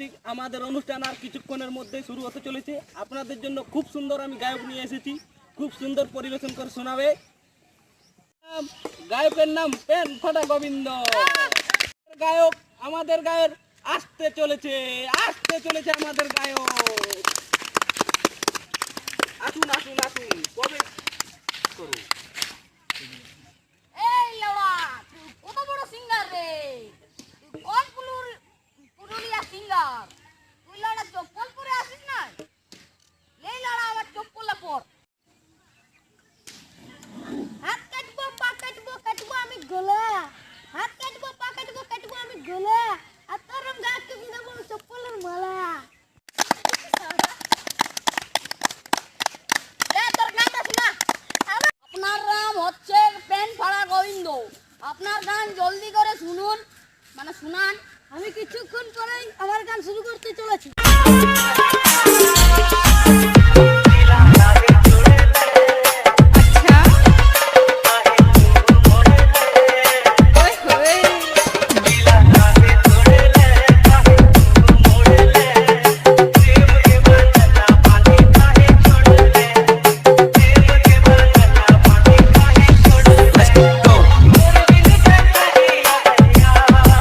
ঠিক আমাদের অনুষ্ঠান আর কিছুক্ষণের মধ্যে শুরু হতে চলেছে। আপনাদের জন্য খুব সুন্দর আমি গায়ক নিয়ে এসেছি, খুব সুন্দর পরিবেশন করে শোনাবে। গায়কের নাম পেন ফাটা গোবিন্দ। গায়ক আমাদের গায়ের আসতে চলেছে আমাদের গায়ক। আসুন আসুন আসুন, কবে করুন। এই লাউড়া, তুই কত বড় সিঙ্গার রে? তুই কোন পুরুলিয়া সিঙ্গার? তুই লাউড়া চপ্পল পরে আসিস না? এই লাউড়া আমার চপ্পলে পর। হাত কাটবো পা কাটবো আমি গলা। হাত কাটবো পা কাটবো আমি গলা। আর তোর গাছকে কি দেবো চপ্পলের মালা। তোর নামটা শোনা। আপনার নাম হচ্ছে পেন ফাড়া গোবিন্দ। আপনার গান জলদি করে শুনুন, মানে শুনান। আমি কিছুক্ষণ পরেই আমার